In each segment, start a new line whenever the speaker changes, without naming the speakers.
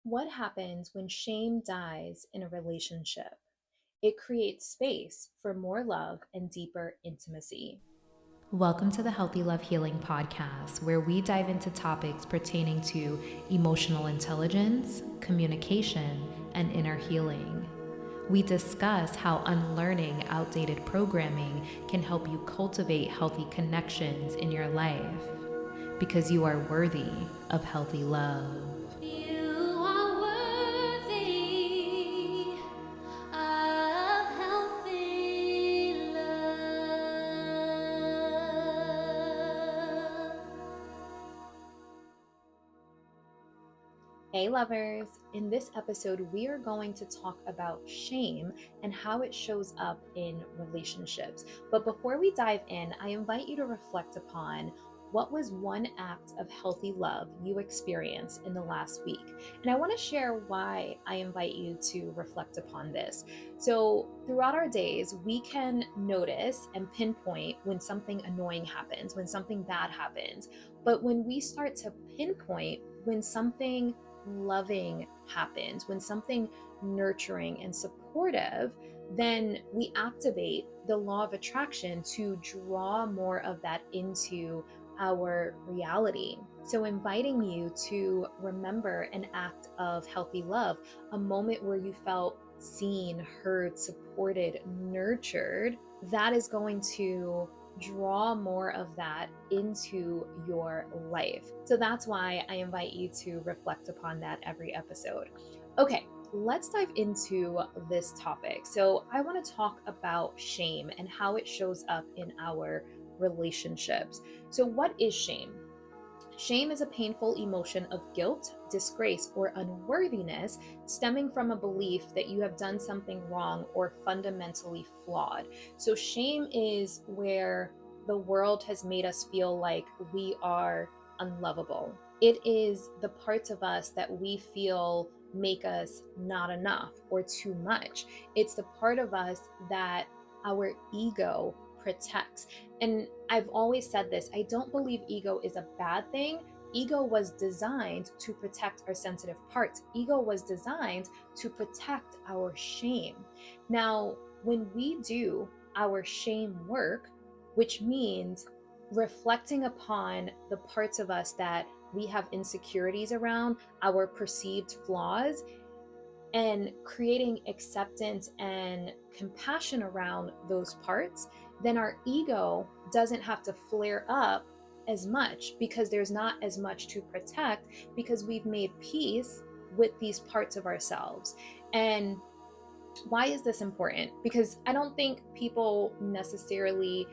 What happens when shame dies in a relationship? It creates space for more love and deeper intimacy.
Welcome to the Healthy Love Healing Podcast, where we dive into topics pertaining to emotional intelligence, communication, and inner healing. We discuss how unlearning outdated programming can help you cultivate healthy connections in your life because you are worthy of healthy love. You are worthy of healthy love.
Hey, lovers! In this episode, we are going to talk about shame and how it shows up in relationships. But before we dive in, I invite you to reflect upon what was one act of healthy love you experienced in the last week. And I want to share why I invite you to reflect upon this. So, throughout our days, we can notice and pinpoint when something annoying happens, when something bad happens. But when we start to pinpoint when something loving happens, when something nurturing and supportive, then we activate the law of attraction to draw more of that into our reality. So, inviting you to remember an act of healthy love, a moment where you felt seen, heard, supported, nurtured, that is going to draw more of that into your life. So that's why I invite you to reflect upon that every episode. Okay, let's dive into this topic. So I want to talk about shame and how it shows up in our relationships. So, what is shame? Shame is a painful emotion of guilt, disgrace, or unworthiness stemming from a belief that you have done something wrong or fundamentally flawed. So, shame is where the world has made us feel like we are unlovable. It is the parts of us that we feel make us not enough or too much. It's the part of us that our ego protects. And I've always said this, I don't believe ego is a bad thing. Ego was designed to protect our sensitive parts. Ego was designed to protect our shame. Now, when we do our shame work, which means reflecting upon the parts of us that we have insecurities around, our perceived flaws, and creating acceptance and compassion around those parts, then our ego doesn't have to flare up as much because there's not as much to protect because we've made peace with these parts of ourselves. And why is this important? Because I don't think people necessarily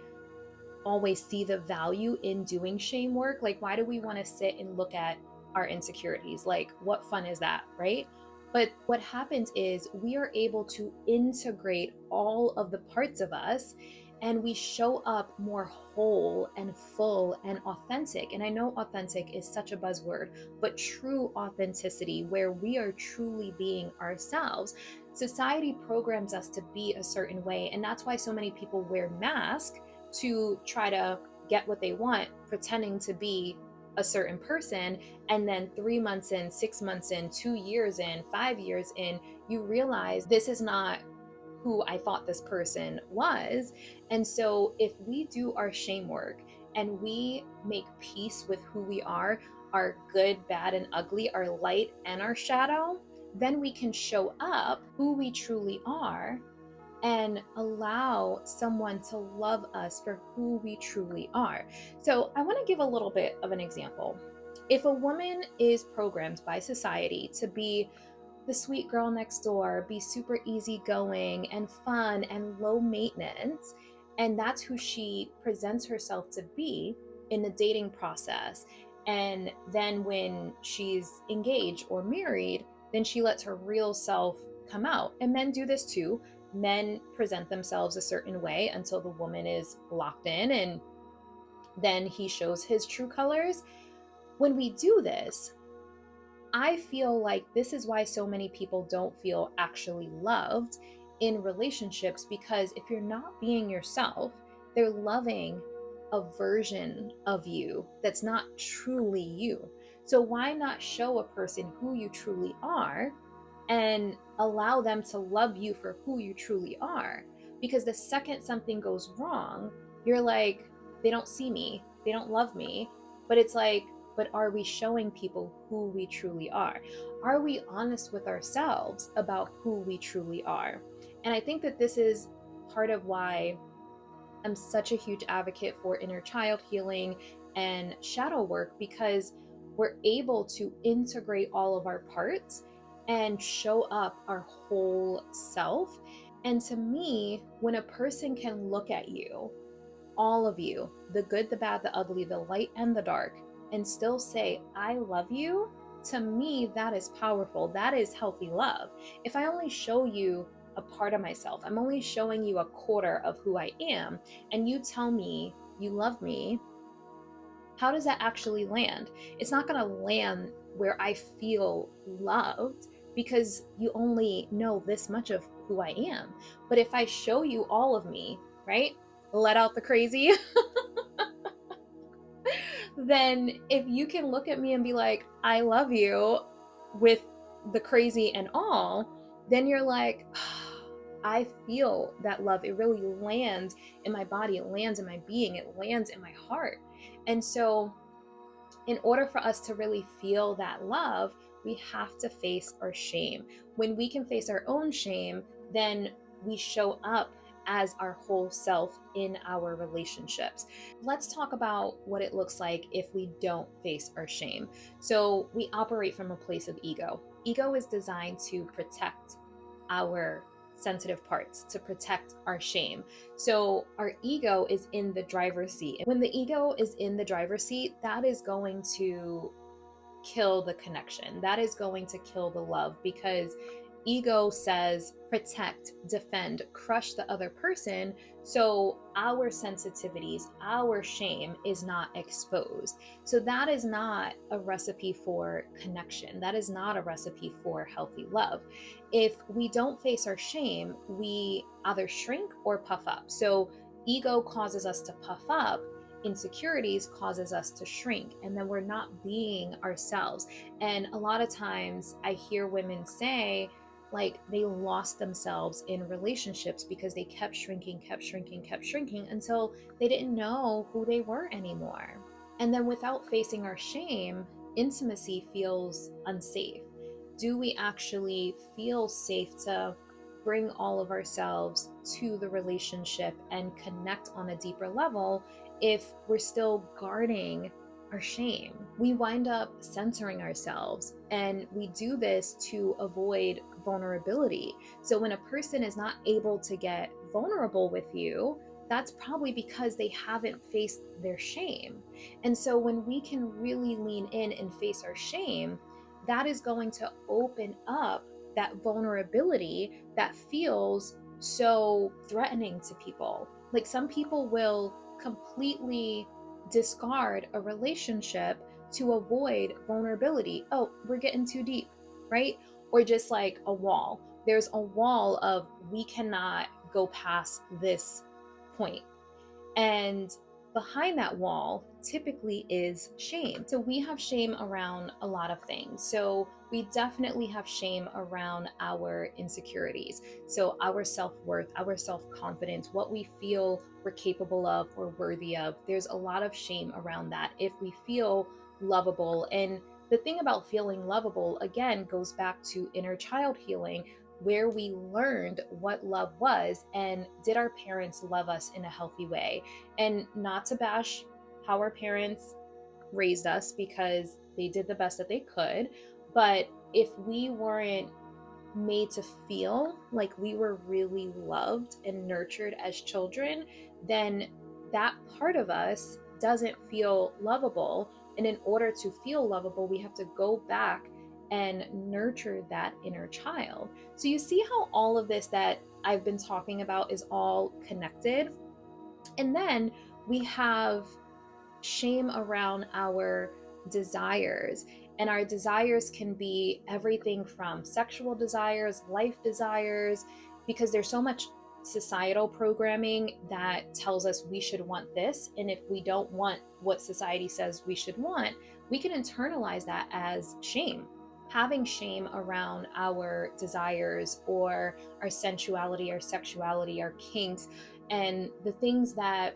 always see the value in doing shame work. Like, why do we want to sit and look at our insecurities? Like, what fun is that, right? But what happens is we are able to integrate all of the parts of us and we show up more whole and full and authentic. And I know authentic is such a buzzword, but true authenticity, where we are truly being ourselves. Society programs us to be a certain way. And that's why so many people wear masks to try to get what they want, pretending to be a certain person. And then 3 months in, 6 months in, 2 years in, 5 years in, you realize this is not who I thought this person was. And so if we do our shame work and we make peace with who we are, our good, bad, and ugly, our light and our shadow, then we can show up who we truly are and allow someone to love us for who we truly are. So, I want to give a little bit of an example. If a woman is programmed by society to be the sweet girl next door, be super easygoing and fun and low maintenance, and that's who she presents herself to be in the dating process. And then when she's engaged or married, then she lets her real self come out. And men do this too. Men present themselves a certain way until the woman is locked in, and then he shows his true colors. When we do this, I feel like this is why so many people don't feel actually loved in relationships, because if you're not being yourself, they're loving a version of you that's not truly you. So why not show a person who you truly are and allow them to love you for who you truly are? Because the second something goes wrong, you're like, they don't see me, they don't love me. But it's like, but are we showing people who we truly are? Are we honest with ourselves about who we truly are? And I think that this is part of why I'm such a huge advocate for inner child healing and shadow work, because we're able to integrate all of our parts and show up our whole self. And to me, when a person can look at you, all of you, the good, the bad, the ugly, the light, and the dark, and still say, I love you, to me, that is powerful. That is healthy love. If I only show you a part of myself, I'm only showing you a quarter of who I am, and you tell me you love me, how does that actually land? It's not going to land where I feel loved, because you only know this much of who I am. But if I show you all of me, right? Let out the crazy. Then if you can look at me and be like, I love you with the crazy and all, then you're like, I feel that love. It really lands in my body, it lands in my being, it lands in my heart. And so, in order for us to really feel that love, we have to face our shame. When we can face our own shame, then we show up as our whole self in our relationships. Let's talk about what it looks like if we don't face our shame. So, we operate from a place of ego. Ego is designed to protect our sensitive parts, to protect our shame. So our ego is in the driver's seat. When the ego is in the driver's seat, that is going to kill the connection. That is going to kill the love, because ego says protect, defend, crush the other person. So our sensitivities, our shame is not exposed. So that is not a recipe for connection. That is not a recipe for healthy love. If we don't face our shame, we either shrink or puff up. So ego causes us to puff up, insecurities causes us to shrink, and then we're not being ourselves. And a lot of times I hear women say, like, they lost themselves in relationships because they kept shrinking, kept shrinking, kept shrinking until they didn't know who they were anymore. And then without facing our shame, intimacy feels unsafe. Do we actually feel safe to bring all of ourselves to the relationship and connect on a deeper level if we're still guarding our shame? We wind up censoring ourselves, and we do this to avoid vulnerability. So when a person is not able to get vulnerable with you, that's probably because they haven't faced their shame. And so when we can really lean in and face our shame, that is going to open up that vulnerability that feels so threatening to people. Like, some people will completely discard a relationship to avoid vulnerability. Oh, we're getting too deep, right? Or just like a wall. There's a wall of, we cannot go past this point. And behind that wall typically is shame. So we have shame around a lot of things. So we definitely have shame around our insecurities. So our self-worth, our self-confidence, what we feel we're capable of or worthy of. There's a lot of shame around that. If we feel lovable, and the thing about feeling lovable, again, goes back to inner child healing, where we learned what love was, and did our parents love us in a healthy way? And not to bash how our parents raised us, because they did the best that they could, but if we weren't made to feel like we were really loved and nurtured as children, then that part of us doesn't feel lovable. And in order to feel lovable, we have to go back and nurture that inner child. So you see how all of this that I've been talking about is all connected. And then we have shame around our desires. And our desires can be everything from sexual desires, life desires, because there's so much societal programming that tells us we should want this. And if we don't want what society says we should want, we can internalize that as shame. Having shame around our desires or our sensuality, our sexuality, our kinks, and the things that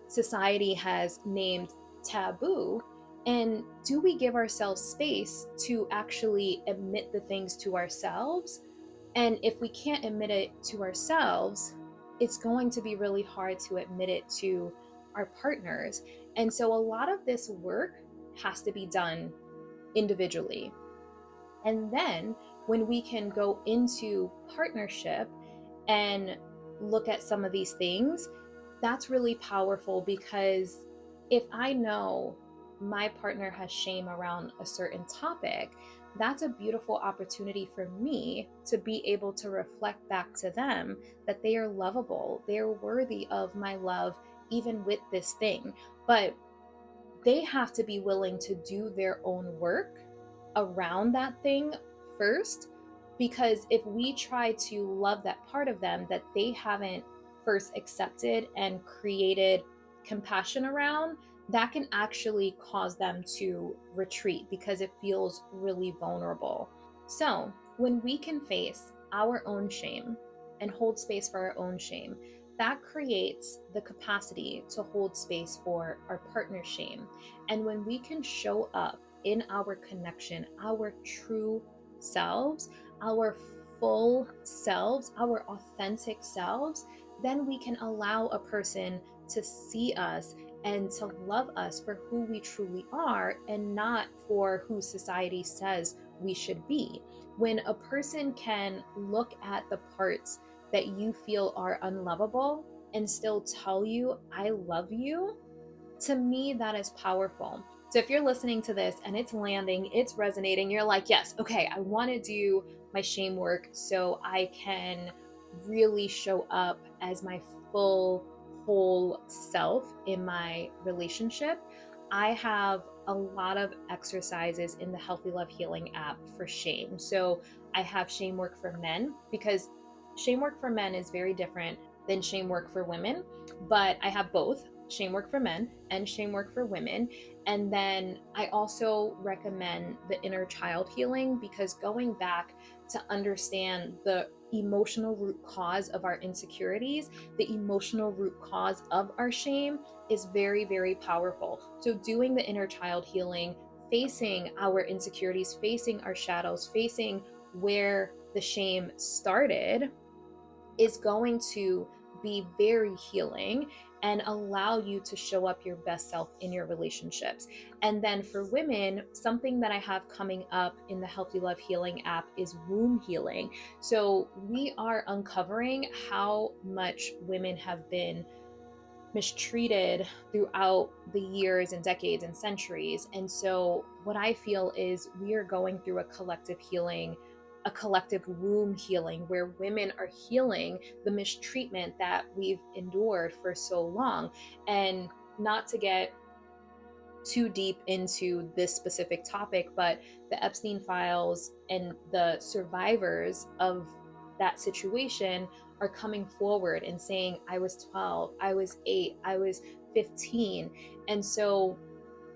society has named taboo. And do we give ourselves space to actually admit the things to ourselves? And if we can't admit it to ourselves, it's going to be really hard to admit it to our partners. And so a lot of this work has to be done individually. And then when we can go into partnership and look at some of these things, that's really powerful, because if I know my partner has shame around a certain topic, that's a beautiful opportunity for me to be able to reflect back to them that they are lovable, they're worthy of my love, even with this thing. But they have to be willing to do their own work around that thing first. Because if we try to love that part of them that they haven't first accepted and created compassion around, that can actually cause them to retreat because it feels really vulnerable. So, when we can face our own shame and hold space for our own shame, that creates the capacity to hold space for our partner's shame. And when we can show up in our connection, our true selves, our full selves, our authentic selves, then we can allow a person to see us and to love us for who we truly are and not for who society says we should be. When a person can look at the parts that you feel are unlovable and still tell you, I love you, to me, that is powerful. So if you're listening to this and it's landing, it's resonating, you're like, yes, okay, I want to do my shame work so I can really show up as my full, whole self in my relationship. I have a lot of exercises in the Healthy Love Healing app for shame. So I have shame work for men, because shame work for men is very different than shame work for women, but I have both shame work for men and shame work for women. And then I also recommend the inner child healing, because going back to understand the emotional root cause of our insecurities, the emotional root cause of our shame, is very, very powerful. So doing the inner child healing, facing our insecurities, facing our shadows, facing where the shame started, is going to be very healing and allow you to show up your best self in your relationships. And then for women, something that I have coming up in the Healthy Love Healing app is womb healing. So we are uncovering how much women have been mistreated throughout the years and decades and centuries. And so what I feel is we are going through a collective healing, a collective womb healing, where women are healing the mistreatment that we've endured for so long. And not to get too deep into this specific topic, but the Epstein files and the survivors of that situation are coming forward and saying, I was 12, I was 8, I was 15. And so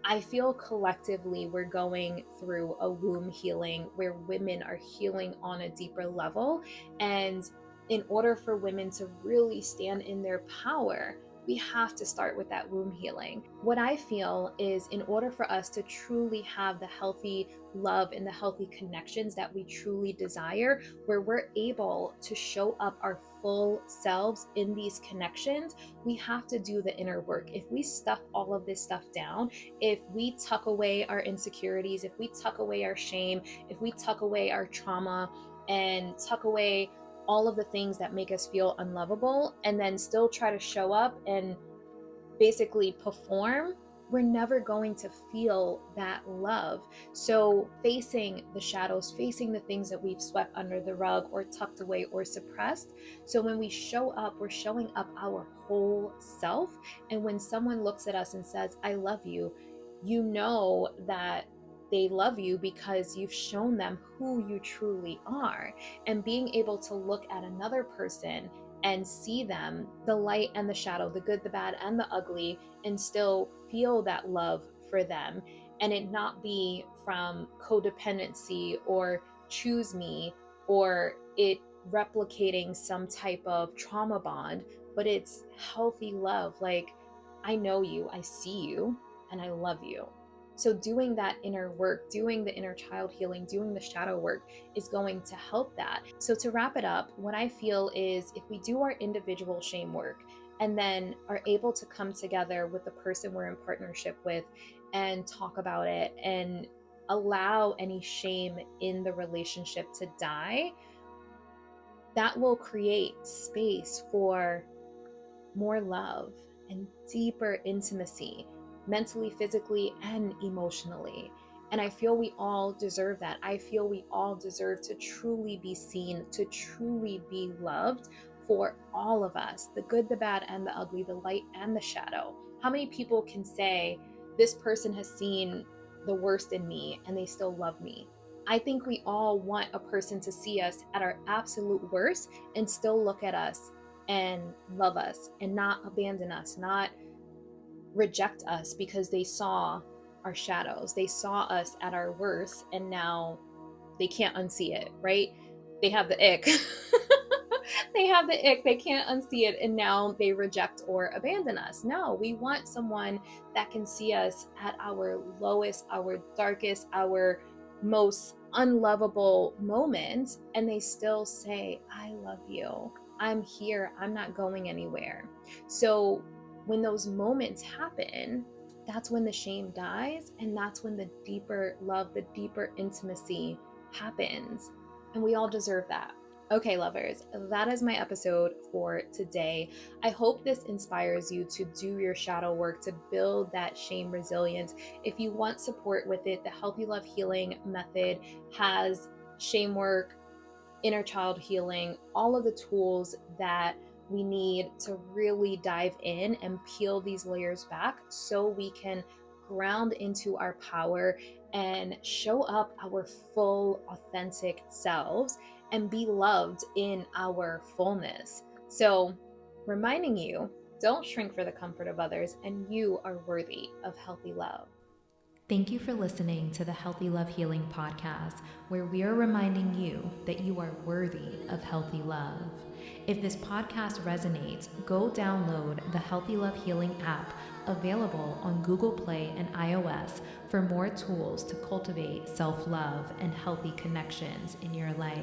I feel collectively we're going through a womb healing where women are healing on a deeper level. And in order for women to really stand in their power, we have to start with that womb healing. What I feel is, in order for us to truly have the healthy love and the healthy connections that we truly desire, where we're able to show up our full selves in these connections, we have to do the inner work. If we stuff all of this stuff down, if we tuck away our insecurities, if we tuck away our shame, if we tuck away our trauma and tuck away all of the things that make us feel unlovable, and then still try to show up and basically perform, we're never going to feel that love. So facing the shadows, facing the things that we've swept under the rug or tucked away or suppressed. So when we show up, we're showing up our whole self. And when someone looks at us and says, I love you, you know that they love you because you've shown them who you truly are. And being able to look at another person and see them, the light and the shadow, the good, the bad, and the ugly, and still feel that love for them. and it not be from codependency or choose me or it replicating some type of trauma bond, but it's healthy love. Like, I know you, I see you, and I love you. So doing that inner work, doing the inner child healing, doing the shadow work is going to help that. So to wrap it up, what I feel is if we do our individual shame work and then are able to come together with the person we're in partnership with and talk about it and allow any shame in the relationship to die, that will create space for more love and deeper intimacy, mentally, physically, and emotionally. And I feel we all deserve that. I feel we all deserve to truly be seen, to truly be loved for all of us, the good, the bad, and the ugly, the light and the shadow. How many people can say, this person has seen the worst in me and they still love me? I think we all want a person to see us at our absolute worst and still look at us and love us and not abandon us, not reject us because they saw our shadows. They saw us at our worst and now they can't unsee it, right? They have the ick. They have the ick. They can't unsee it and now they reject or abandon us. No, we want someone that can see us at our lowest, our darkest, our most unlovable moment and they still say, I love you. I'm here. I'm not going anywhere. So when those moments happen, that's when the shame dies and that's when the deeper love, the deeper intimacy happens. And we all deserve that. Okay, lovers, that is my episode for today. I hope this inspires you to do your shadow work, to build that shame resilience. If you want support with it, the Healthy Love Healing Method has shame work, inner child healing, all of the tools that we need to really dive in and peel these layers back so we can ground into our power and show up our full, authentic selves and be loved in our fullness. So, reminding you, don't shrink for the comfort of others, and you are worthy of healthy love.
Thank you for listening to the Healthy Love Healing podcast, where we are reminding you that you are worthy of healthy love. If this podcast resonates, go download the Healthy Love Healing app available on Google Play and iOS for more tools to cultivate self-love and healthy connections in your life.